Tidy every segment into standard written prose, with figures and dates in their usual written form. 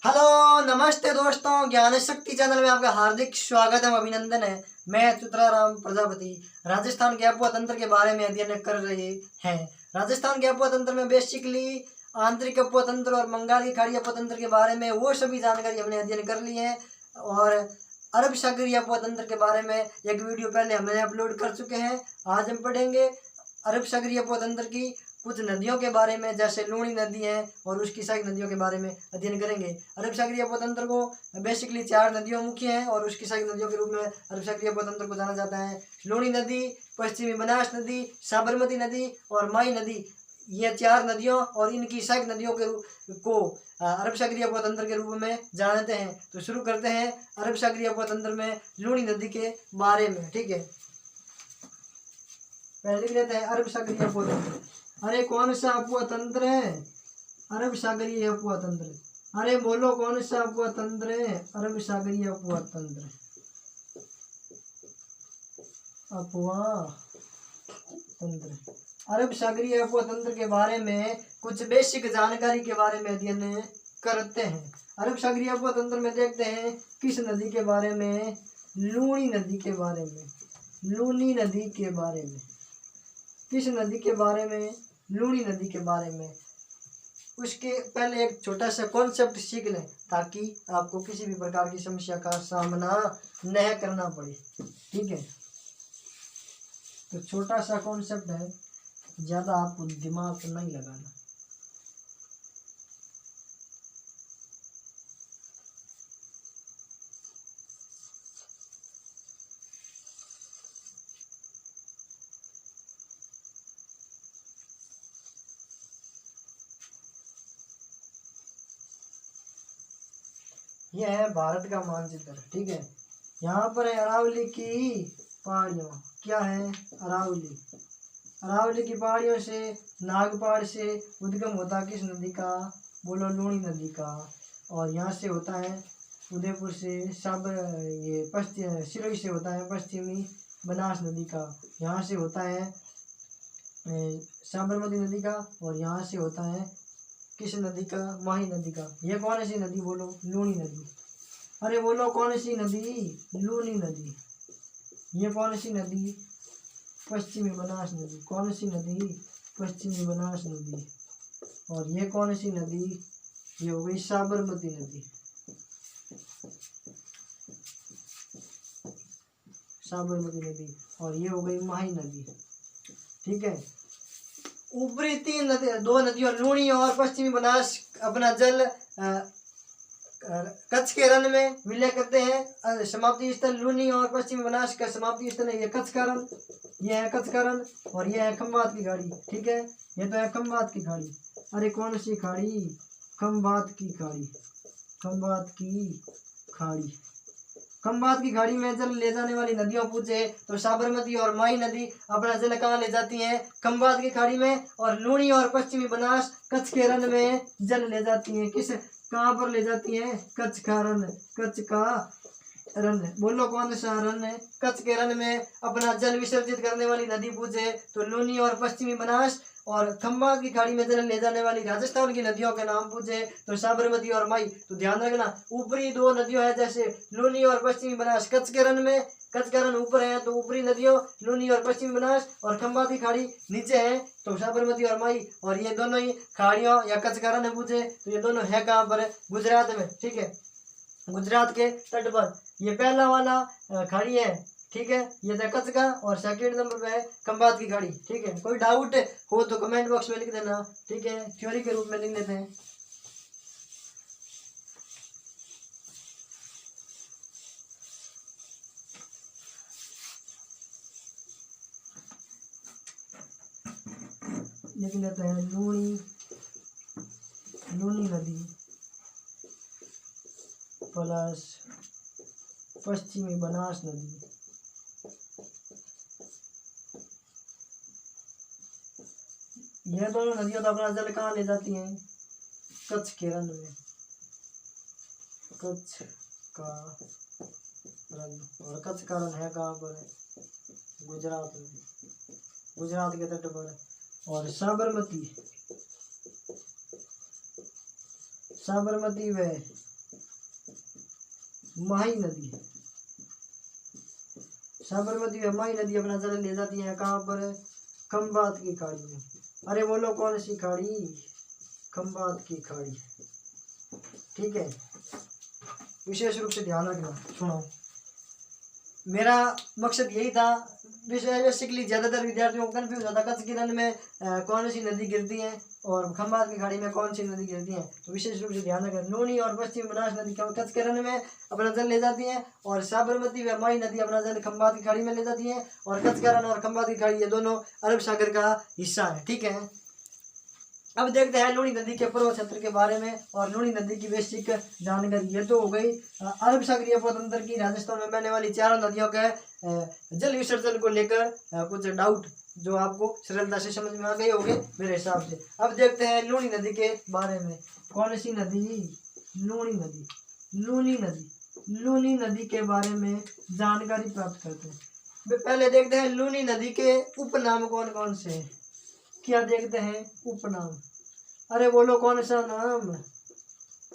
Hello नमस्ते दोस्तों, ज्ञान शक्ति चैनल में आपका हार्दिक स्वागत है, अभिनंदन है। मैं चित्राराम प्रजापति राजस्थान के अपवा तंत्र के बारे में अध्ययन कर रहे हैं। राजस्थान के अपवा तंत्र में बेसिकली आंतरिक अपवा तंत्र और बंगाल की खाड़ी अपवा तंत्र के बारे में वो सभी जानकारी हमने अध्ययन कर ली है। और अरब सागरीय अपवा तंत्र के बारे में एक वीडियो पहले हमने अपलोड कर चुके हैं। आज हम पढ़ेंगे अरब सागरीय अपवा तंत्र की कुछ नदियों के बारे में, जैसे लूणी नदी है और उसकी सहायक नदियों के बारे में अध्ययन करेंगे। अरब सागरीय अपतंत्र को बेसिकली 4 नदियों मुख्य हैं और उसकी सहायक नदियों के रूप में अरब सागरीय अपतंत्र को जाना जाता है। लूणी नदी, पश्चिमी बनास नदी, साबरमती नदी और माई नदी, ये 4 नदियों और इनकी सहायक नदियों के को अरब सागरीय अपतंत्र के रूप में जानते हैं। तो शुरू करते हैं अरब सागरीय अपतंत्र में लूणी नदी के बारे में। ठीक है, पहले लिख लेते हैं अरब सागरीय अपतंत्र। अरे कौन सा अपवा तंत्र है? अरब सागरीय अपवा तंत्र। अरे बोलो कौन सा अपवा तंत्र है? अरब सागरीय अपवा तंत्र। अपवा तंत्र। अरब सागरीय अपवा तंत्र के बारे में कुछ बेसिक जानकारी के बारे में अध्ययन करते हैं। अरब सागरीय अपवा तंत्र में देखते हैं किस नदी के बारे में? लूणी नदी के बारे में। लूणी नदी के बारे में। किस नदी के बारे में? लूणी नदी के बारे में। उसके पहले एक छोटा सा कॉन्सेप्ट सीख लें ताकि आपको किसी भी प्रकार की समस्या का सामना न करना पड़े। ठीक है, तो छोटा सा कॉन्सेप्ट है, ज़्यादा आपको दिमाग नहीं लगाना। यह है भारत का मानचित्र। ठीक है, यहाँ पर है अरावली की पहाड़ियों। क्या है? अरावली। अरावली की पहाड़ियों से, नागपाड़ से उद्गम होता किस नदी का? बोलो लूणी नदी का। और यहाँ से होता है उदयपुर से, ये पश्चिम सिरोही से होता है पश्चिमी बनास नदी का। यहाँ से होता है साबरमती नदी का। और यहाँ से होता है किस नदी का? माही नदी का। ये कौन सी नदी? बोलो लूणी नदी। अरे बोलो कौन सी नदी? लूणी नदी। ये कौन सी नदी? पश्चिमी बनास नदी। कौन सी नदी? पश्चिमी बनास नदी। और ये कौन सी नदी? ये हो गई साबरमती नदी। साबरमती नदी। और ये हो गई माही नदी। ठीक है, ऊपरी 2 नदियों लूणी और पश्चिमी बनास अपना जल कच्छ के रण में विलय करते हैं। समाप्ति स्थल लूणी और पश्चिमी बनास का समाप्ति स्थल है ये कच्छ का रण। ये है कच्छ का रण और ये है खंबात की खाड़ी। ठीक है, ये तो है खंबात की खाड़ी। अरे कौन सी खाड़ी? खंबात की खाड़ी। खंबात की खाड़ी। खंबात की खाड़ी में जल ले जाने वाली नदियों पूछे तो साबरमती और माही नदी अपना जल कहाँ ले जाती हैं? खंबात की खाड़ी में। और लूणी और पश्चिमी बनास कच्छ के रण में जल ले जाती हैं। किस कहाँ पर ले जाती हैं? कच्छ का रण। कच्छ का रण। बोलो कौन सा रण है? कच्छ के रण में अपना जल विसर्जित करने वाली नदी पूछे तो लूणी और पश्चिमी बनास। और खंबात की खाड़ी में जल ले जाने वाली राजस्थान की नदियों के नाम पूछे तो साबरमती और माई। तो ध्यान रखना, ऊपरी 2 नदियों है जैसे लूणी और पश्चिमी बनास कच्छ के रण में। कच्छ का रण ऊपर है तो ऊपरी नदियों लूणी और पश्चिमी बनास, और खंबात की खाड़ी नीचे है तो साबरमती और माई। और ये दोनों ही खाड़ियों या कच्छ का रण पूछे तो ये दोनों है कहाँ पर? गुजरात में। ठीक है, गुजरात के तट पर ये पहला वाला खाड़ी है। ठीक है, ये था कच्छ का। और सेकंड नंबर पे है खंबात की खाड़ी। ठीक है, कोई डाउट हो तो कमेंट बॉक्स में लिख देना। ठीक है, थ्योरी के रूप में लिख लेते हैं। लिख लेते हैं लूणी नदी प्लस पश्चिमी बनास नदी। यह दोनों नदियां तो अपना जल कहाँ ले जाती हैं? कच्छ के रण में। कच्छ का रण। और कच्छ का रण है कहाँ पर? गुजरात में। गुजरात के तट पर। और साबरमती व माही नदी, साबरमती व माही नदी अपना जल ले जाती है कहाँ पर, खंबात की खाड़ी में। अरे बोलो कौन सी खाड़ी, खंबात की खाड़ी। ठीक है, विशेष रूप से ध्यान रखना। सुनो, मेरा मकसद यही था, बेसिकली ज्यादातर विद्यार्थियों को कंफ्यूज होता कच्छ की रण में कौन सी नदी गिरती है और खंबात की खाड़ी में कौन सी नदी गिरती है। तो विशेष रूप से ध्यान रखें, लूनी और पश्चिम बनास नदी कच्छ के रण में अपना जल ले जाती है और साबरमती व माही नदी अपना जल खंबात की खाड़ी में ले जाती है। और कच्छ का रण और खंबात की खाड़ी ये दोनों अरब सागर का हिस्सा है। ठीक है, अब देखते हैं लूनी नदी के पूर्व क्षेत्र के बारे में और लूनी नदी की बेसिक जानकारी। ये तो हो गई अरब सागरीय पोतंत्र की राजस्थान में बहने वाली चारों नदियों के जल विसर्जन को लेकर कुछ डाउट जो आपको सरलता से समझ में आ गए होंगे मेरे हिसाब से। अब देखते हैं लूनी नदी के बारे में। कौन सी नदी, लूनी नदी। लूनी नदी, लूनी नदी के बारे में जानकारी प्राप्त करते हैं। पहले देखते हैं लूनी नदी के उपनाम कौन कौन से हैं। क्या देखते हैं, उपनाम। अरे बोलो कौन सा नाम,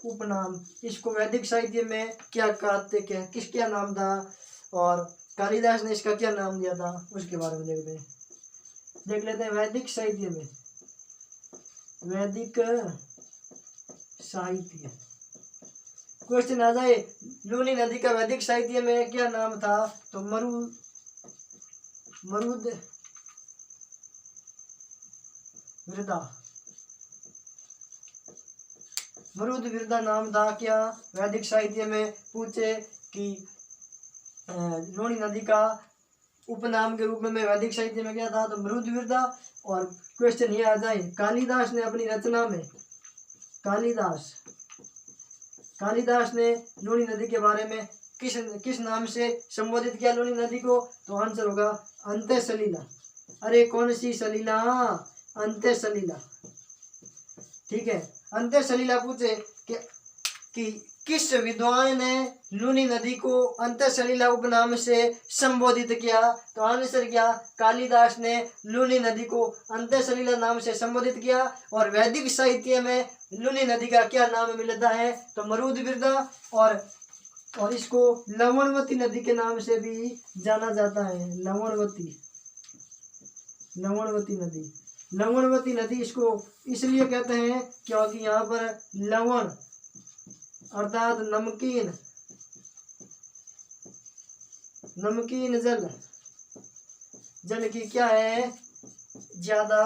उपनाम। इसको वैदिक साहित्य में क्या कहते, क्या किस क्या नाम था और कालिदास ने इसका क्या नाम दिया था, उसके बारे में देखते हैं। देख लेते हैं वैदिक साहित्य में, वैदिक साहित्य क्वेश्चन आ जाए, लूनी नदी का वैदिक साहित्य में क्या नाम था, तो मरुद विरदा, मरुद विरदा नाम था। क्या वैदिक साहित्य में पूछे कि लूनी नदी का उपनाम के रूप में वैदिक साहित्य में क्या था, तो मरुद विरदा। और क्वेश्चन ये आ जाए, कालिदास ने अपनी रचना में, कालिदास ने लूनी नदी के बारे में किस नाम से संबोधित किया लूनी नदी को, तो आंसर होगा अंत्य सलीला। अरे कौन सी सलीला, अंत्य सलीला। ठीक है, अंत्य सलीला पूछे कि किस विद्वान ने लूनी नदी को अंत्य सलीला उपनाम से संबोधित किया, तो आंसर क्या, कालिदास ने लूनी नदी को अंत्य सलीला नाम से संबोधित किया। और वैदिक साहित्य में लूनी नदी का क्या नाम मिलता है, तो मरुद विरदा। और इसको लवणवती नदी के नाम से भी जाना जाता है, लवणवती नदी। लवणवती नदी इसको इसलिए कहते हैं क्योंकि यहाँ पर लवण अर्थात नमकीन जल की क्या है, ज्यादा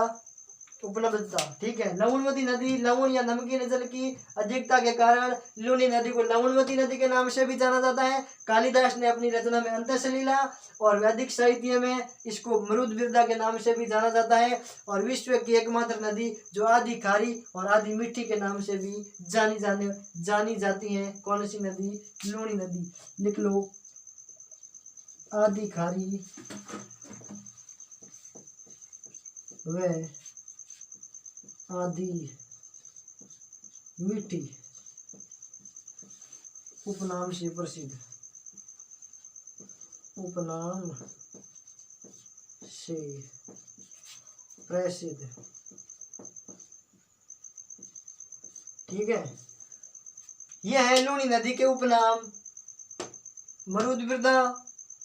उपलब्धता। ठीक है, लवणवती नदी लवण या नमकीन जल की अधिकता के कारण लूनी नदी को लवणवती नदी के नाम से भी जाना जाता है। कालिदास ने अपनी रचना में अंत्य सलीला और वैदिक साहित्य में इसको मरुद विरदा के नाम से भी जाना जाता है। और विश्व की एकमात्र नदी जो आधी खारी और आधी मीठी के नाम से भी जानी जाती है, कौन सी नदी, लूनी नदी। लिख लो, आधी खारी व आधी मीठी उपनाम से प्रसिद्ध, उपनाम से प्रसिद्ध। ठीक है, यह है लूनी नदी के उपनाम, मरुद विरदा,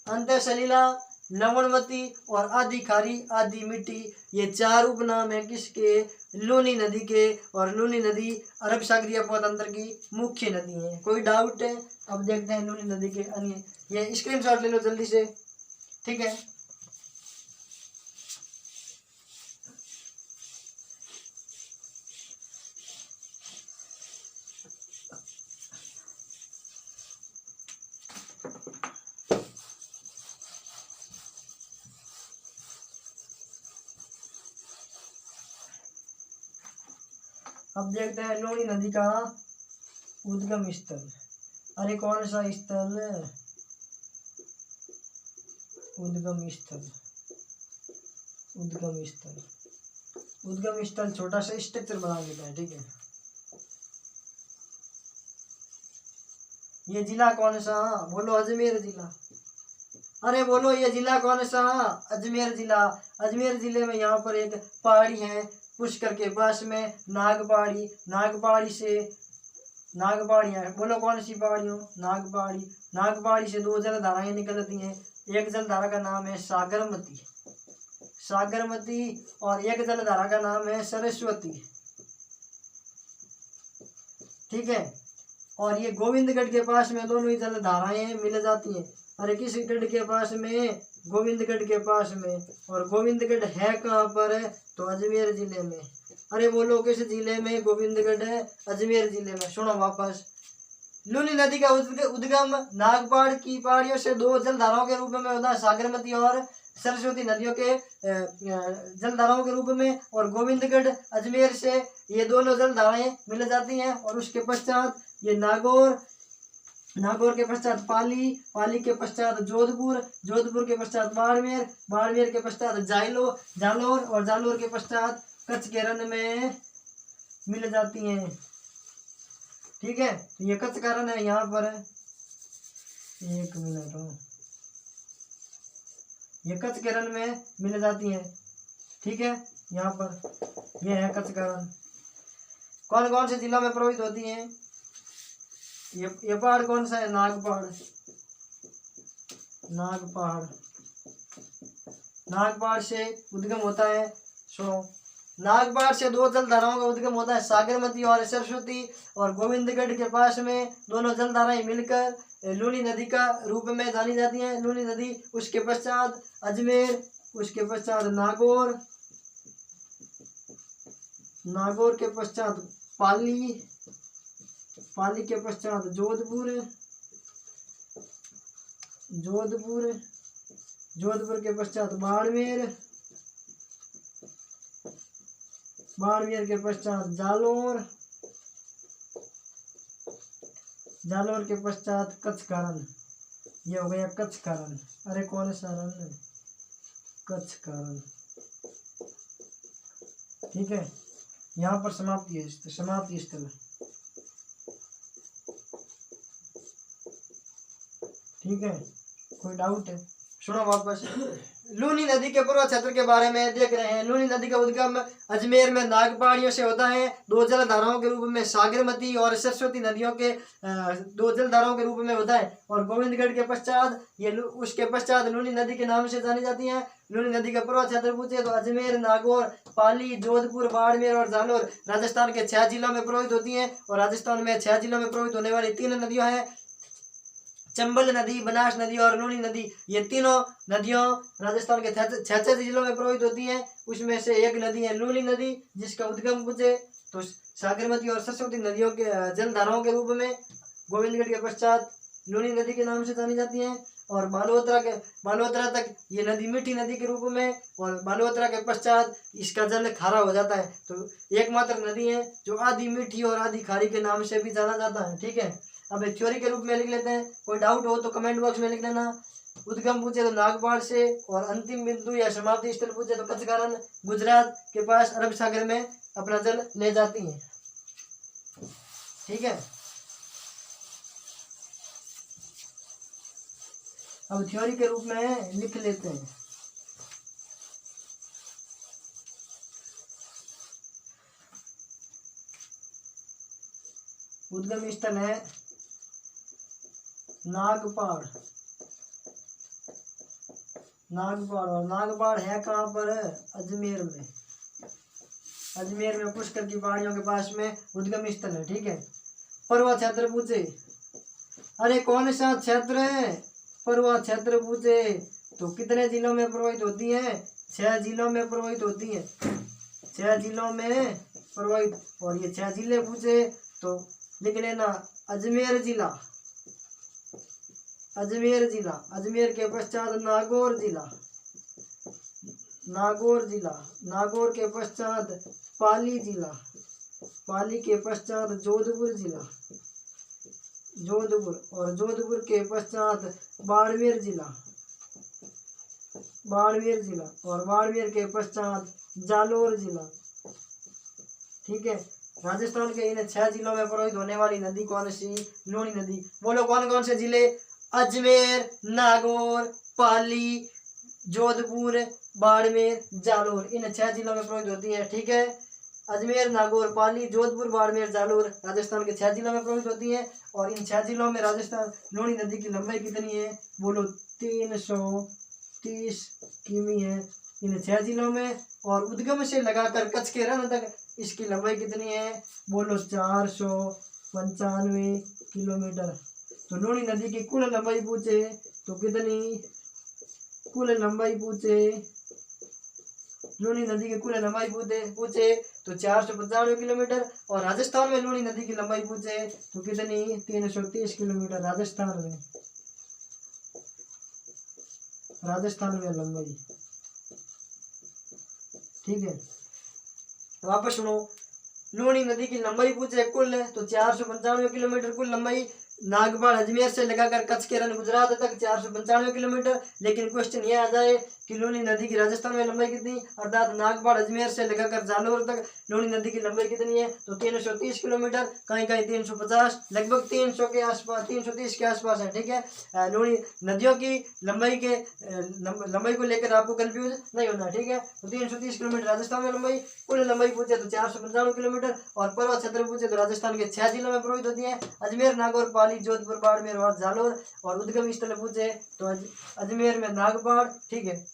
अंत्य सलीला, लवणवती और आधी खारी आधी मीठी। ये चार उपनाम है किसके, लूनी नदी के। और लूनी नदी अरब सागरीय पोतंत्र की मुख्य नदी है। कोई डाउट है? अब देखते हैं लूनी नदी के अन्य, ये स्क्रीनशॉट ले लो जल्दी से। ठीक है, अब देखते हैं लूनी नदी का उद्गम स्थल। अरे कौन सा स्थल, उद्गम स्थल। उद्गम स्थल छोटा सा स्ट्रक्चर बना लेता है। ठीक है, ये जिला कौन सा, बोलो अजमेर जिला। अरे बोलो ये जिला कौन सा, अजमेर जिला। अजमेर जिले में यहाँ पर एक पहाड़ी है पुष्कर के पास में, नागपहाड़ी। नागपहाड़ी से नागपाड़ी है, बोलो कौन सी पहाड़ियों? नागपाड़ी। नागपाड़ी से दो जलधाराएं निकलती हैं, एक जलधारा का नाम है सागरमती, सागरमती, और एक जलधारा का नाम है सरस्वती, ठीक है। और ये गोविंदगढ़ के पास में दोनों ही जलधाराएं मिल जाती हैं। अरे किस गढ़ के पास में? गोविंदगढ़ के पास में। और गोविंदगढ़ है कहाँ पर? तो अजमेर जिले में। अरे बोलो किस जिले में गोविंदगढ़ है? अजमेर जिले में। सुनो वापस, लूनी नदी का उद्गम नागपाड़ की पहाड़ियों से दो जलधाराओं के रूप में होता है, सागरमती और सरस्वती नदियों के जलधाराओं के रूप में। और गोविंदगढ़ अजमेर से ये दोनों जलधाराएं मिल जाती हैं। और उसके पश्चात ये नागौर, नागौर के पश्चात पाली, पाली के पश्चात जोधपुर, जोधपुर के पश्चात बाड़मेर, बाड़मेर के पश्चात जालोर, और जालोर के पश्चात कच्छ के रण में मिल जाती हैं, ठीक है। तो ये कच्छ का रण है यहाँ पर, एक मिनट हो, ये कच्छ के रण में मिल जाती हैं, ठीक है। यहाँ पर ये है कच्छ का रण। कौन कौन से जिलों में प्रभावित होती हैं? ये पहाड़ कौन सा है? नागपहाड़, नागपहाड़, नागपहाड़ से उद्गम होता है। सुनो, नागपहाड़ से दो जलधाराओं का उद्गम होता है, सागरमती और सरस्वती। और गोविंदगढ़ के पास में दोनों जलधाराएं मिलकर लूनी नदी का रूप में जानी जाती हैं, लूनी नदी। उसके पश्चात अजमेर, उसके पश्चात नागौर, नागौर के पश्चात पाली, पाली के पश्चात जोधपुर, जोधपुर, जोधपुर के पश्चात बाड़मेर, बाड़मेर के पश्चात जालोर, जालोर के पश्चात कच्छ का रण। ये हो गया कच्छ का रण। अरे कौन सा रण? कच्छ का रण, ठीक है। यहाँ पर समाप्ति है, समाप्ति स्थल, ठीक है। कोई डाउट है? सुनो वापस, लूनी नदी के पूर्व क्षेत्र के बारे में देख रहे हैं। लूनी नदी का उद्गम अजमेर में नागपहाड़ियों से होता है, दो जलधाराओं के रूप में सागरमती और सरस्वती नदियों के दो जलधाराओं के रूप में होता है। और गोविंदगढ़ के पश्चात ये उसके पश्चात लूनी नदी के नाम से जानी जाती है। लूनी नदी का पूर्व क्षेत्र पूछे तो अजमेर, नागौर, पाली, जोधपुर, बाड़मेर और जालोर राजस्थान के 6 जिलों में प्रभावित होती हैं। और राजस्थान में 6 जिलों में प्रभावित होने वाली 3 नदियां हैं, चंबल नदी, बनास नदी और लूनी नदी। ये तीनों नदियों राजस्थान के 6 जिलों में प्रभावित होती हैं। उसमें से एक नदी है लूनी नदी, जिसका उद्गम पूछे तो सागरमती और सरस्वती नदियों के जलधाराओं के रूप में गोविंदगढ़ के पश्चात लूनी नदी के नाम से जानी जाती हैं। और बालोतरा तक ये नदी मीठी नदी के रूप में, और बालोतरा के पश्चात इसका जल खारा हो जाता है। तो एकमात्र नदी है जो आधी मीठी और आधी खारी के नाम से भी जाना जाता है, ठीक है। अब थ्योरी के रूप में लिख लेते हैं, कोई डाउट हो तो कमेंट बॉक्स में लिख देना। उद्गम पूछे तो नागपाड़ से, और अंतिम बिंदु या समाप्ति स्थल पूछे तो कच्छ का रण गुजरात के पास अरब सागर में अपना जल ले जाती हैं, ठीक है। अब थ्योरी के रूप में लिख लेते हैं। उद्गम स्थल है नागपाड़, नागपाड़। और नागपाड़ है कहाँ पर? अजमेर में, अजमेर में पुष्कर की पहाड़ियों के पास में उद्गम स्थल है, ठीक है। पर्वत क्षेत्र पूछे, अरे कौन सा क्षेत्र है? पर्वत क्षेत्र पूछे तो कितने जिलों में प्रभावित होती है? 6 जिलों में प्रभावित होती है, 6 जिलों में प्रभावित। और ये 6 जिले पूछे तो लिख लेना अजमेर जिला, अजमेर जिला, अजमेर के पश्चात नागौर जिला, नागौर जिला, नागौर के पश्चात पाली जिला, पाली के पश्चात जोधपुर जिला, जोधपुर, और जोधपुर के पश्चात बाड़मेर जिला, बाड़मेर जिला, और बाड़मेर के पश्चात जालोर जिला, ठीक है। राजस्थान के इन 6 जिलों में प्रभावित होने वाली नदी कौन सी? लूनी नदी। बोलो कौन कौन से जिले? अजमेर, नागौर, पाली, जोधपुर, बाड़मेर, जालोर, इन 6 जिलों में प्रभावित होती है, ठीक है। अजमेर, नागौर, पाली, जोधपुर, बाड़मेर, जालोर राजस्थान के 6 जिलों में प्रभावित होती है। और इन 6 जिलों में राजस्थान लूनी नदी की लंबाई कितनी है? बोलो 330 किमी है इन 6 जिलों में। और उद्गम से लगाकर कच्छ के रण तक इसकी लंबाई कितनी है? बोलो 495 किलोमीटर। तो लूनी नदी की कुल लंबाई पूछे तो कितनी? कुल लंबाई पूछे, लूनी नदी की कुल लंबाई पूछे तो 495 किलोमीटर। और राजस्थान में लूनी नदी की लंबाई पूछे तो कितनी? 330 किलोमीटर। राजस्थान में लंबाई, ठीक है। वापस सुनो, लूनी नदी की लंबाई पूछे कुल तो 495 किलोमीटर कुल लंबाई। नागपाड़ अजमेर से लगाकर कच्छ के रण गुजरात तक 495 किलोमीटर। लेकिन क्वेश्चन ये आ जाए कि लूनी नदी की राजस्थान में लंबाई कितनी, अर्थात नागपाड़ अजमेर से लगाकर जालोर तक लूनी नदी की लंबाई कितनी है? तो 330 किलोमीटर, कहीं कहीं 350, लगभग 300 के आसपास, 330 के आसपास है, ठीक है। लूनी नदियों की लंबाई को लेकर आपको कंफ्यूज नहीं होना, ठीक है। तो 330 किलोमीटर राजस्थान में लंबाई। कुल लंबाई पूछे तो 495 किलोमीटर। और पर्वत क्षेत्र पूछे तो राजस्थान के 6 जिलों में प्रभावित होती है, अजमेर, नागौर, पाली, जोधपुर, बाड़मेर और जालोर। और उद्गम स्थल पूछे तो अजमेर में नागपाड़, ठीक है।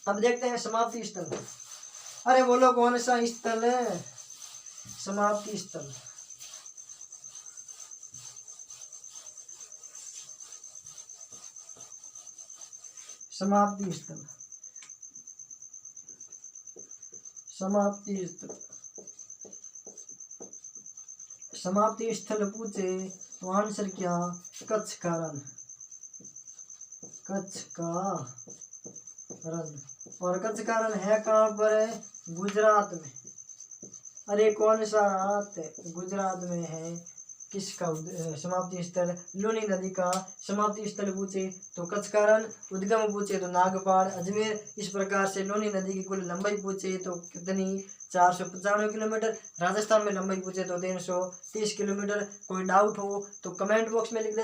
अब देखते हैं समाप्ति स्थल। अरे बोलो कौन सा स्थल है? समाप्ति स्थल। समाप्ति स्थल, समाप्ति स्थल, समाप्ति स्थल पूछे तो आंसर क्या? कच्छ का रण, कच्छ का रण। और कच्छ का रण है कहाँ पर? है गुजरात में। अरे कौन सा रात? गुजरात में है। किसका समाप्ति स्थल? लूनी नदी का समाप्ति स्थल पूछे तो कच्छ का रण, उद्गम पूछे तो नागपाड़, अजमेर। इस प्रकार से लूनी नदी की कुल लंबाई पूछे तो कितनी? 495 किलोमीटर। राजस्थान में लंबाई पूछे तो 330 किलोमीटर। कोई डाउट हो तो कमेंट बॉक्स में लिख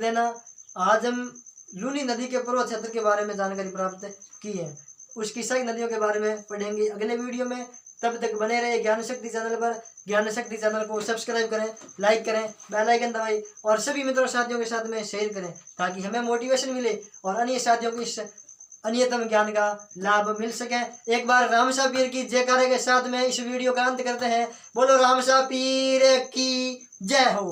देना। आज हम लूनी नदी के पर्वत क्षेत्र के बारे में जानकारी प्राप्त की है, उसकी सही नदियों के बारे में पढ़ेंगे अगले वीडियो में। तब तक बने रहे ज्ञान शक्ति चैनल पर। ज्ञान शक्ति चैनल को सब्सक्राइब करें, लाइक करें, बेल आइकन दबाएं और सभी मित्रों साथियों के साथ में शेयर करें ताकि हमें मोटिवेशन मिले और अन्य साथियों को इस अन्यतम ज्ञान का लाभ मिल सके। एक बार रामसा पीर की जयकारे के साथ में इस वीडियो का अंत करते हैं। बोलो रामसा पीर की जय हो।